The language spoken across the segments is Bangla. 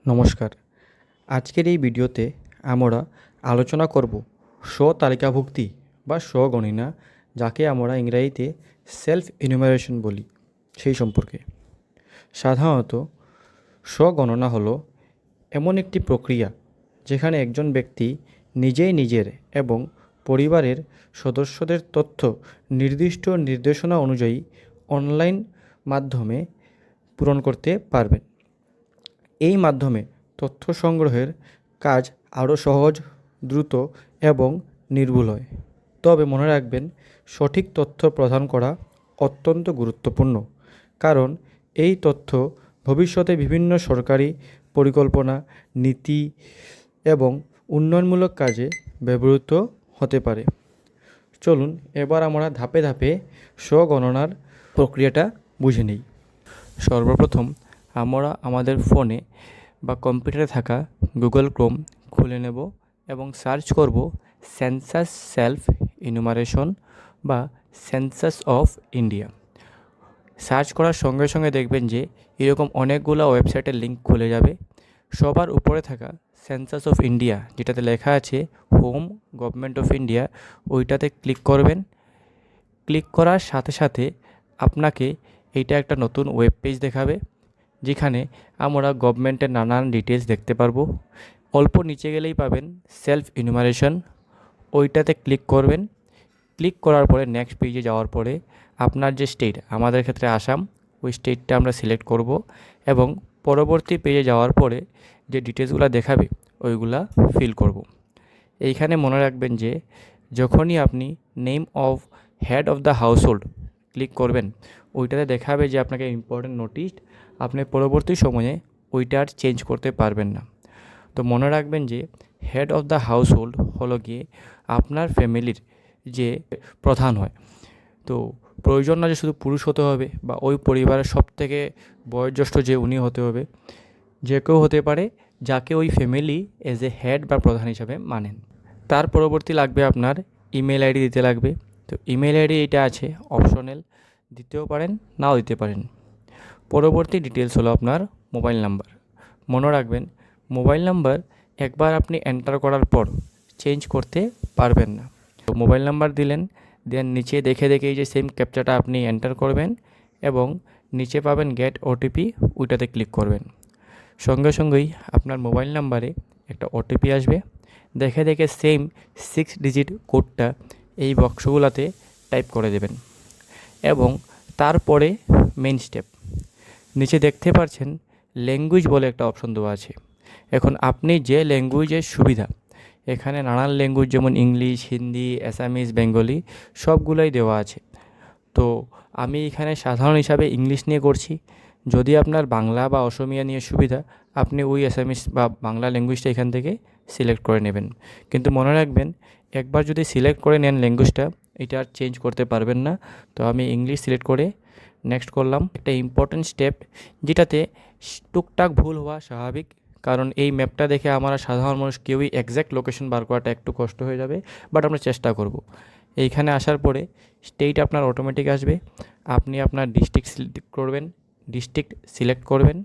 নমস্কার। আজকের এই ভিডিওতে আমরা আলোচনা করব স্ব-তালিকাভুক্তি বা স্ব-গণনা, যাকে আমরা ইংরেজিতে সেলফ ইনুমারেশন বলি, সেই সম্পর্কে। সাধারণত স্ব-গণনা হলো এমন একটি প্রক্রিয়া যেখানে একজন ব্যক্তি নিজেই নিজের এবং পরিবারের সদস্যদের তথ্য নির্দিষ্ট নির্দেশনা অনুযায়ী অনলাইন মাধ্যমে পূরণ করতে পারবেন। এই মাধ্যমে তথ্য সংগ্রহের কাজ আরও সহজ, দ্রুত এবং নির্ভুল হয়। তবে মনে রাখবেন, সঠিক তথ্য প্রদান করা অত্যন্ত গুরুত্বপূর্ণ, কারণ এই তথ্য ভবিষ্যতে বিভিন্ন সরকারি পরিকল্পনা, নীতি এবং উন্নয়নমূলক কাজে ব্যবহৃত হতে পারে। চলুন এবার আমরা ধাপে ধাপে স্ব-গণনার প্রক্রিয়াটা বুঝে নিই। সর্বপ্রথম আমরা আমাদের ফোনে বা কম্পিউটারে থাকা গুগল ক্রোম খুলে নেব এবং সার্চ করব সেন্সাস সেলফ ইনুমারেশন বা সেন্সাস অফ ইন্ডিয়া। সার্চ করার সঙ্গে সঙ্গে দেখবেন যে এরকম অনেকগুলো ওয়েবসাইটের লিঙ্ক খুলে যাবে। সবার উপরে থাকা সেন্সাস অফ ইন্ডিয়া, যেটাতে লেখা আছে হোম গভর্নমেন্ট অফ ইন্ডিয়া, ওইটাতে ক্লিক করবেন। ক্লিক করার সাথে সাথে আপনাকে এইটা একটা নতুন ওয়েব পেজ দেখাবে, যেখানে আমরা গভর্নমেন্টের নানান ডিটেলস দেখতে পারবো। অল্প নিচে গেলেই পাবেন সেলফ ইনুমারেশন, ওইটাতে ক্লিক করবেন। ক্লিক করার পরে নেক্সট পেজে যাওয়ার পরে আপনার যে স্টেট, আমাদের ক্ষেত্রে আসাম, ওই স্টেটটা আমরা সিলেক্ট করব এবং পরবর্তী পেজে যাওয়ার পরে যে ডিটেলসগুলো দেখাবে ওইগুলা ফিল করব। এইখানে মনে রাখবেন যে যখনই আপনি name of head of the household click করবেন, ওইটাতে দেখাবে যে আপনাকে ইম্পর্টেন্ট নোটিশ, আপনি পরবর্তী সময়ে ওইটা আর চেঞ্জ করতে পারবেন না। তো মনে রাখবেন যে হেড অফ দ্য হাউসহোল্ড হলো গিয়ে আপনার ফ্যামিলির যে প্রধান হয়। তো প্রয়োজন না যে শুধু পুরুষ হতে হবে বা ওই পরিবারের সবথেকে বয়োজ্যেষ্ঠ যে উনি হতে হবে, যে কেউ হতে পারে যাকে ওই ফ্যামিলি এজ এ হেড বা প্রধান হিসাবে মানেন। তার পরবর্তী লাগবে আপনার ইমেল আইডি দিতে লাগবে। তো ইমেল আইডি এটা আছে অপশনাল, দিতেও পারেন নাও দিতে পারেন। পরবর্তী ডিটেলস হলো আপনার মোবাইল নাম্বার। মনে রাখবেন, মোবাইল নাম্বার একবার আপনি এন্টার করার পর চেঞ্জ করতে পারবেন না। তো মোবাইল নাম্বার দিলেন, দেন নিচে দেখে এই যে সেম ক্যাপচাটা আপনি এন্টার করবেন এবং নিচে পাবেন গেট ওটিপি, ওইটাতে ক্লিক করবেন। সঙ্গে সঙ্গেই আপনার মোবাইল নাম্বারে একটা ওটিপি আসবে। দেখে সেম 6 ডিজিট কোডটা এই বক্সগুলোতে টাইপ করে দেবেন এবং তারপরে মেইন স্টেপ। নিচে দেখতে পাচ্ছেন ল্যাঙ্গুয়েজ বলে একটা অপশন দেওয়া আছে। এখন আপনি যে ল্যাঙ্গুয়েজের সুবিধা, এখানে নানান ল্যাঙ্গুয়েজ যেমন ইংলিশ, হিন্দি, অ্যাসামিজ, বেঙ্গলি সবগুলোই দেওয়া আছে। তো আমি এখানে সাধারণ হিসাবে ইংলিশ নিয়ে করছি। যদি আপনার বাংলা বা অসমিয়া নিয়ে সুবিধা, আপনি ওই অ্যাসামিজ বা বাংলা ল্যাঙ্গুয়েজটা এখান থেকে সিলেক্ট করে নেবেন। কিন্তু মনে রাখবেন, একবার যদি সিলেক্ট করে নেন ল্যাঙ্গুয়েজটা, এটা আর চেঞ্জ করতে পারবেন না। তো আমি ইংলিশ সিলেক্ট করে নেক্সট করলাম। একটা ইম্পর্টেন্ট স্টেপ, যেটাতে টুকটাক ভুল হওয়া স্বাভাবিক, কারণ এই ম্যাপটা দেখে আমরা সাধারণ মানুষ কেউই এক্স্যাক্ট লোকেশন বার করাটা একটু কষ্ট হয়ে যাবে, বাট আমরা চেষ্টা করব। এইখানে আসার পরে স্টেট আপনার অটোমেটিক আসবে। আপনি আপনার ডিস্ট্রিক্ট সিলেক্ট করবেন, ডিস্ট্রিক্ট সিলেক্ট করবেন,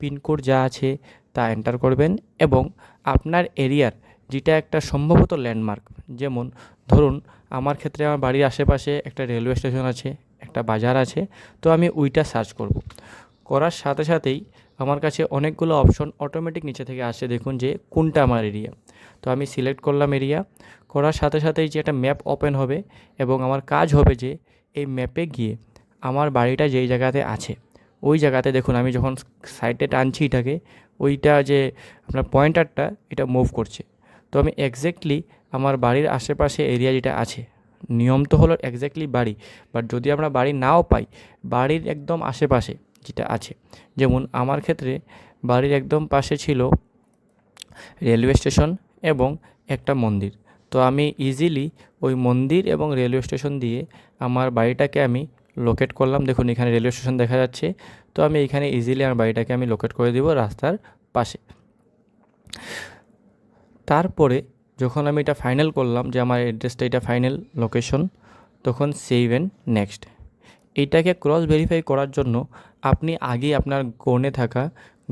পিনকোড যা আছে তা এন্টার করবেন এবং আপনার এরিয়ার যেটা একটা সম্ভবত ল্যান্ডমার্ক, যেমন ধরুন আমার ক্ষেত্রে আমার বাড়ির আশেপাশে একটা রেলওয়ে স্টেশন আছে, একটা বাজার আছে, তো আমি ওইটা সার্চ করব। করার সাথে সাথেই আমার কাছে অনেকগুলো অপশন অটোমেটিক নিচে থেকে আসে, দেখুন যে কোনটা আমার এরিয়া। তো আমি সিলেক্ট করলাম এরিয়া। করার সাথে সাথেই যে একটা ম্যাপ ওপেন হবে এবং আমার কাজ হবে যে এই ম্যাপে গিয়ে আমার বাড়িটা যেই জায়গাতে আছে ওই জায়গাতে দেখুন আমি যখন সাইডে টানছি এটাকে, ওইটা যে আপনার পয়েন্টারটা এটা মুভ করছে। তো আমি এক্স্যাক্টলি আমার বাড়ির আশেপাশে এরিয়া যেটা আছে, নিয়ম তো হলো এক্স্যাক্টলি বাড়ি, বাট যদি আমরা বাড়ি নাও পাই, বাড়ির একদম আশেপাশে যেটা আছে, যেমন আমার ক্ষেত্রে বাড়ির একদম পাশে ছিল রেলওয়ে স্টেশন এবং একটা মন্দির। তো আমি ইজিলি ওই মন্দির এবং রেলওয়ে স্টেশন দিয়ে আমার বাড়িটাকে আমি লোকেট করলাম। দেখুন এখানে রেলওয়ে স্টেশন দেখা যাচ্ছে, তো আমি এখানে ইজিলি আমার বাড়িটাকে আমি লোকেট করে দেবো রাস্তার পাশে। তারপরে যখন আমি এটা ফাইনাল করলাম যে আমার অ্যাড্রেসটা এটা ফাইনাল লোকেশন, তখন সেভ অ্যান্ড নেক্সট। এইটাকে ক্রস ভেরিফাই করার জন্য আপনি আগে আপনার ফোনে থাকা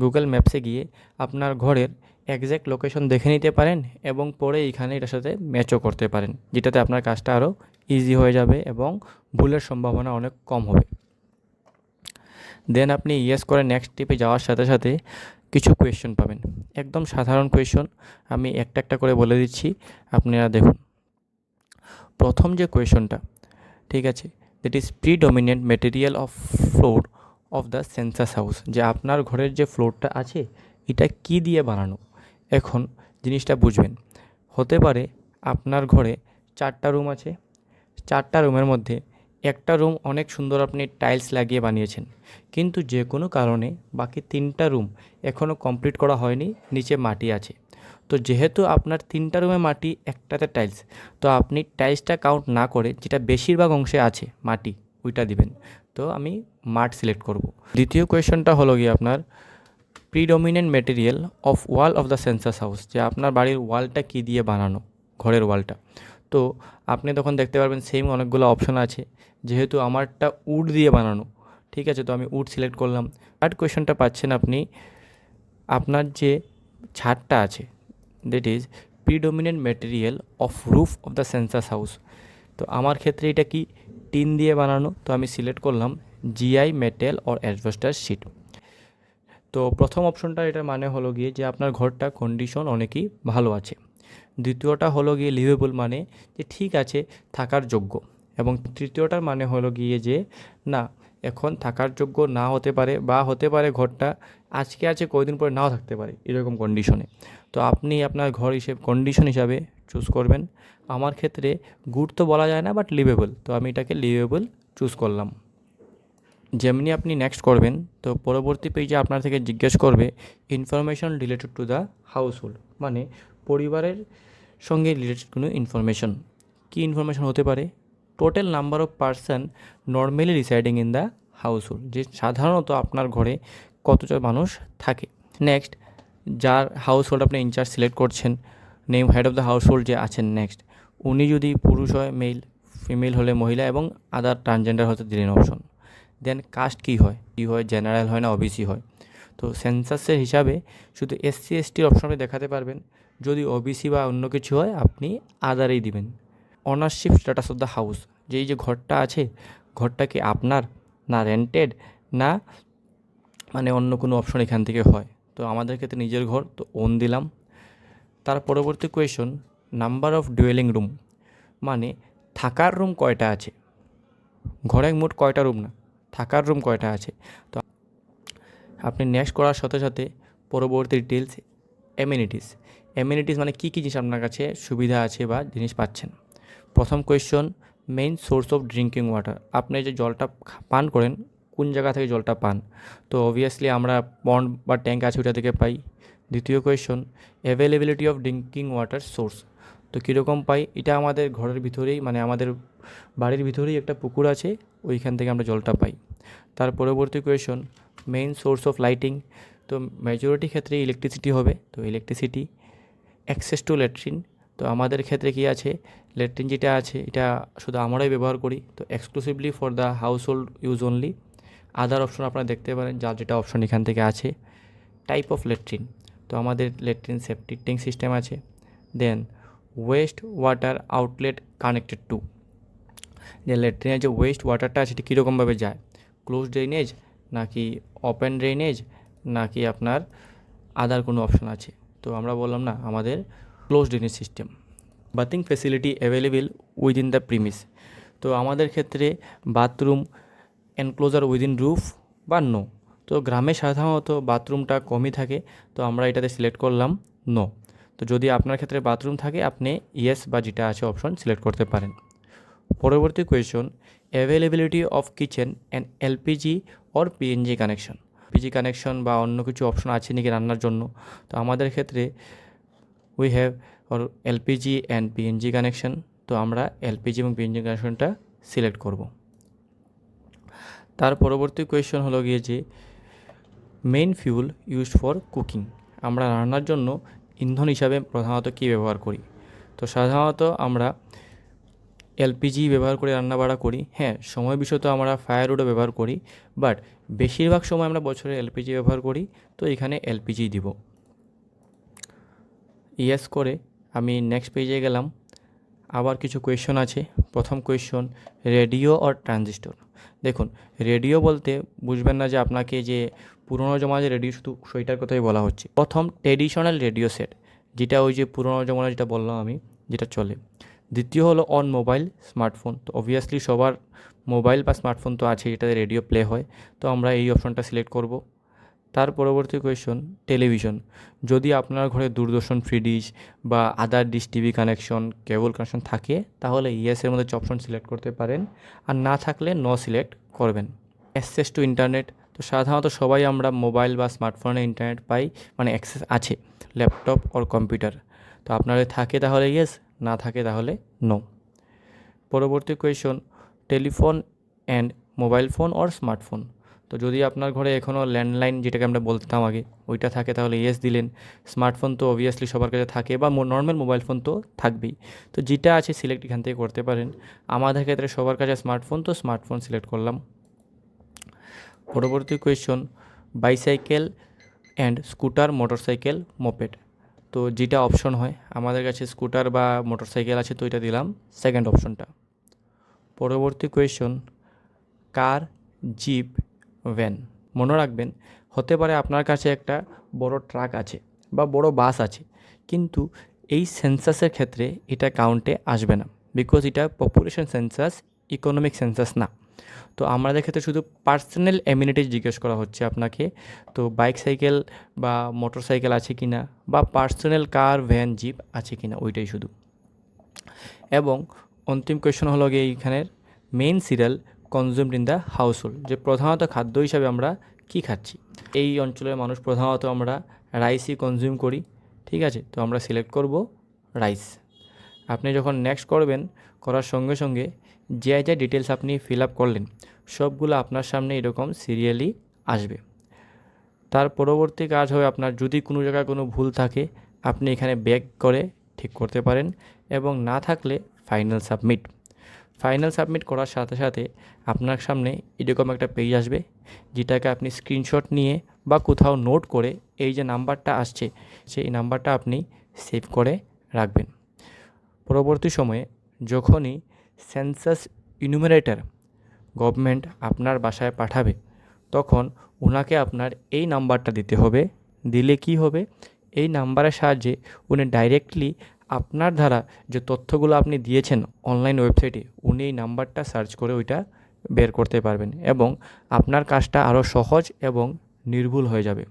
গুগল ম্যাপসে গিয়ে আপনার ঘরের এক্স্যাক্ট লোকেশন দেখে নিতে পারেন এবং পরে এইখানে এটার সাথে ম্যাচও করতে পারেন, যেটাতে আপনার কাজটা আরও ইজি হয়ে যাবে এবং ভুলের সম্ভাবনা অনেক কম হবে। দেন আপনি ইয়েস করে নেক্সট স্টেপে যাওয়ার সাথে সাথে কিছু কোয়েশ্চন পাবেন, একদম সাধারণ কোয়েশ্চন। আমি একটা একটা করে বলে দিচ্ছি, আপনারা দেখুন। প্রথম যে কোয়েশ্চনটা, ঠিক আছে, that is predominant material of floor of the census house, যে আপনার ঘরের যে ফ্লোরটা আছে এটা কি দিয়ে বানানো। এখন জিনিসটা বুঝবেন, হতে পারে আপনার ঘরে 4টা রুম আছে, 4টা রুমের মধ্যে একটা রুম অনেক সুন্দর আপনি টাইলস লাগিয়ে বানিয়েছেন, কিন্তু যে কোনো কারণে বাকি 3টা রুম এখনও কমপ্লিট করা হয়নি, নিচে মাটি আছে। তো যেহেতু আপনার 3টা রুমে মাটি, একটাতে টাইলস, তো আপনি টাইলসটা কাউন্ট না করে যেটা বেশিরভাগ অংশে আছে মাটি, ওইটা দিবেন। তো আমি মাঠ সিলেক্ট করব। দ্বিতীয় কোয়েশ্চনটা হলো গিয়ে আপনার predominant material of wall of the census house, যে আপনার বাড়ির ওয়ালটা কী দিয়ে বানানো, ঘরের ওয়ালটা। তো আপনি তখন দেখতে পারবেন সেম অনেকগুলো অপশন আছে, যেহেতু আমারটা উড দিয়ে বানানো, ঠিক আছে, তো আমি উড সিলেক্ট করলাম। থার্ড কোয়েশ্চনটা পাচ্ছেন আপনি, আপনার যে ছাদটা আছে, that is predominant material of roof of the census house. তো আমার ক্ষেত্রে এটা কি টিন দিয়ে বানানো, তো আমি সিলেক্ট করলাম GI metal or asbestos sheet. তো প্রথম অপশনটা, এটার মানে হলো গিয়ে যে আপনার ঘরটা কন্ডিশন অনেকই ভালো আছে। দ্বিতীয়টা হলো গিয়ে লিভেবল, মানে যে ঠিক আছে, থাকার যোগ্য। এবং তৃতীয়টার মানে হলো গিয়ে যে না, এখন থাকার যোগ্য না হতে পারে, বা হতে পারে ঘরটা আজকে আছে কয়েকদিন পরে নাও থাকতে পারে, এরকম কন্ডিশনে। তো আপনি আপনার ঘর কন্ডিশন হিসাবে চুজ করবেন। আমার ক্ষেত্রে গুড তো বলা যায় না, বাট লিভেবল, তো আমি এটাকে লিভেবল চুজ করলাম। যেমনি আপনি নেক্সট করবেন, তো পরবর্তী পেজে আপনার থেকে জিজ্ঞেস করবে information related to the house hold, মানে পরিবারের সঙ্গে রিলেটেড কোনো ইনফরমেশন। কী ইনফরমেশন হতে পারে? Total number of person normally residing in the house hold, যে সাধারণত আপনার ঘরে কতজন মানুষ থাকে। নেক্সট, যার হাউস হোল্ড আপনি ইনচার্জ সিলেক্ট করছেন, name head of the house hold যে আছেন নেক্সট, উনি যদি পুরুষ হয় মেল, ফিমেল হলে মহিলা, এবং আদার ট্রান্সজেন্ডার হতে দিলেন অপশন। দেন কাস্ট কী হয়, জেনারেল হয় না ওবিসি হয়। তো সেন্সাসের হিসাবে শুধু এসসি এসটির অপশন আপনি দেখাতে পারবেন, যদি ওবিসি বা অন্য কিছু হয় আপনি আদারেই দিবেন। Ownership status of the house, যেই যে ঘরটা আছে, ঘরটা কি আপনার, না রেন্টেড, না মানে অন্য কোনো অপশন এখান থেকে হয়। তো আমাদের ক্ষেত্রে নিজের ঘর, তো ওন দিলাম। তার পরবর্তী question, number of duelling room, মানে থাকার রুম কয়টা আছে, ঘরে মোট কয়টা রুম না, থাকার রুম কয়টা আছে। তো আপনি নেক্সট করার সাথে সাথে পরবর্তী ডিটেলস, অ্যামিনিটিস মানে কী কী জিনিস আপনার কাছে সুবিধা আছে বা জিনিস পাচ্ছেন। প্রথম question, main source of drinking water, আপনি যে জলটা পান করেন কোন জায়গা থেকে জলটা পান, তো অবভিয়াসলি আমরা পন্ড বা ট্যাঙ্ক আছে ওটা থেকে পাই। দ্বিতীয় question, availability of drinking water source, তো কীরকম পাই, এটা আমাদের ঘরের ভিতরেই, মানে আমাদের বাড়ির ভিতরেই একটা পুকুর আছে, ওইখান থেকে আমরা জলটা পাই। তার পরবর্তী question, main source of lighting, তো মেজরিটি ক্ষেত্রে ইলেকট্রিসিটি হবে, তো ইলেকট্রিসিটি। অ্যাক্সেস টু ল্যাট্রিন, তো আমাদের ক্ষেত্রে কী আছে, ল্যাট্রিন যেটা আছে এটা শুধু আমরাই ব্যবহার করি, তো exclusively for the house hold use only. Other option আপনারা দেখতে পারেন, যার যেটা অপশন এখান থেকে আছে। টাইপ অফ ল্যাট্রিন, তো আমাদের ল্যাট্রিন সেপটিক ট্যাঙ্ক সিস্টেম আছে। Then waste water outlet connected to, যে ল্যাট্রিনের যে ওয়েস্ট ওয়াটারটা আছে সেটা কীরকমভাবে যায়, ক্লোজ ড্রেনেজ নাকি ওপেন ড্রেনেজ, নাকি আপনার আদার কোনো অপশন আছে। তো আমরা বললাম না, আমাদের close drainage system. Bathing facility available within the premise, তো আমাদের ক্ষেত্রে বাথরুম এনক্লোজার উইদিন রুফ বা নো, তো গ্রামে সাধারণত বাথরুমটা কমই থাকে, তো আমরা এটাতে সিলেক্ট করলাম নো। তো যদি আপনার ক্ষেত্রে বাথরুম থাকে আপনি ইয়েস বা যেটা আছে অপশন সিলেক্ট করতে পারেন। পরবর্তী question, availability of kitchen and LPG or PNG connection, PG connection বা অন্য কিছু অপশন আছে নাকি রান্নার জন্য। তো আমাদের ক্ষেত্রে we have or LPG and PNG connection, তো আমরা এলপিজি এবং পিএনজি কানেকশনটা সিলেক্ট করব। তার পরবর্তী কোয়েশন হলো গিয়ে যে main fuel used for cooking, আমরা রান্নার জন্য ইন্ধন হিসাবে প্রধানত কী ব্যবহার করি। তো সাধারণত আমরা এলপিজি ব্যবহার করে রান্নাবাড়া করি। হ্যাঁ, সময় বিশেষত আমরা ফায়ারউডও ব্যবহার করি, বাট বেশিরভাগ সময় আমরা বছরে এলপিজি ব্যবহার করি, তো এখানে এলপিজি দিব। ইয়েস করে আমি নেক্সট পেজে গেলাম। আবার কিছু কোয়েশ্চন আছে। প্রথম কোয়েশ্চন, রেডিও অর ট্রানজিস্টর। দেখুন, রেডিও বলতে বুঝবেন না যে আপনাকে যে পুরোনো জমানার রেডিও, শুধু সেইটার কথাই বলা হচ্ছে। প্রথম ট্রেডিশনাল রেডিও সেট, যেটা ওই যে পুরোনো জমানায় যেটা বললাম আমি, যেটা চলে। দ্বিতীয় হলো অন মোবাইল স্মার্টফোন। তো অবভিয়াসলি সবার মোবাইল বা স্মার্টফোন তো আছে যেটাতে রেডিও প্লে হয়, তো আমরা এই অপশনটা সিলেক্ট করব। তার পরবর্তী কোয়েশ্চন, টেলিভিশন। যদি আপনার ঘরে দূরদর্শন, ফ্রি ডিশ বা other dish TV connection, cable connection থাকে, তাহলে ইয়েসের মধ্যে অপশন সিলেক্ট করতে পারেন, আর না থাকলে নো সিলেক্ট করবেন। Access to internet. তো সাধারণত সবাই আমরা মোবাইল বা স্মার্টফোনে ইন্টারনেট পাই, মানে অ্যাক্সেস আছে, ল্যাপটপ ওর কম্পিউটার। তো আপনার থাকে তাহলে ইয়েস, না থাকে তাহলে নো। পরবর্তী question, telephone and mobile phone or smartphone. তো যদি আপনার ঘরে এখনও ল্যান্ডলাইন, যেটাকে আমরা বলতাম আগে, ওইটা থাকে তাহলে ইয়েস দিলেন। স্মার্টফোন তো অবভিয়াসলি সবার কাছে থাকে, বা নর্মাল মোবাইল ফোন তো থাকবেই। তো যেটা আছে সিলেক্ট এখান থেকে করতে পারেন। আমাদের ক্ষেত্রে সবার কাছে স্মার্টফোন, তো স্মার্টফোন সিলেক্ট করলাম। পরবর্তী question, bicycle and scooter, motorcycle, moped. তো যেটা অপশন হয়, আমাদের কাছে স্কুটার বা মোটরসাইকেল আছে, তো এটা দিলাম সেকেন্ড অপশনটা। পরবর্তী কোয়েশ্চন, কার, জিপ, ভ্যান। মনে রাখবেন, হতে পারে আপনার কাছে একটা বড় ট্রাক আছে বা বড় বাস আছে, কিন্তু এই সেন্সাসের ক্ষেত্রে এটা কাউন্টে আসবে না, বিকজ এটা পপুলেশন সেন্সাস, ইকোনমিক সেন্সাস না। তো আমাদের ক্ষেত্রে শুধু পার্সোনাল অ্যামিনিটিস জিজ্ঞেস করা হচ্ছে আপনাকে। তো বাইক, সাইকেল বা মোটর সাইকেল আছে কি না, বা পার্সোনাল কার, ভ্যান, জিপ আছে কি না, ওইটাই শুধু। এবং অন্তিম কোয়েশ্চন হলো গিয়ে এইখানের, main serial consumed in the household. যে প্রধানত খাদ্য হিসাবে আমরা কি খাচ্ছি। এই অঞ্চলের মানুষ প্রধানত আমরা রাইসই কনজিউম করি, ঠিক আছে। তো আমরা সিলেক্ট করব রাইস। আপনি যখন নেক্সট করবেন, করার সঙ্গে সঙ্গে যে যে ডিটেলস আপনি ফিল আপ করলেন, সবগুলো আপনার সামনে এরকম সিরিয়ালি আসবে। তার পরবর্তী কাজ হবে, আপনার যদি কোনো জায়গায় কোনো ভুল থাকে, আপনি এখানে ব্যাক করে ঠিক করতে পারেন, এবং না থাকলে ফাইনাল সাবমিট। ফাইনাল সাবমিট করার সাথে সাথে আপনার সামনে এরকম একটা পেজ আসবে, যেটাকে আপনি স্ক্রিনশট নিয়ে বা কোথাও নোট করে এই যে নাম্বারটা আসছে, সেই নাম্বারটা আপনি সেভ করে রাখবেন। পরবর্তী সময়ে যখনই সেন্সাস ইনুমারেটর গভর্নমেন্ট আপনার বাসায় পাঠাবে, তখন ওনাকে আপনার এই নাম্বারটা দিতে হবে। দিলে কি হবে, এই নাম্বারের সাহায্যে উনি ডাইরেক্টলি আপনার দ্বারা যে তথ্যগুলো আপনি দিয়েছেন অনলাইন ওয়েবসাইটে, উনি এই নাম্বারটা সার্চ করে ওইটা বের করতে পারবেন, এবং আপনার কাজটা আরও সহজ এবং নির্ভুল হয়ে যাবে।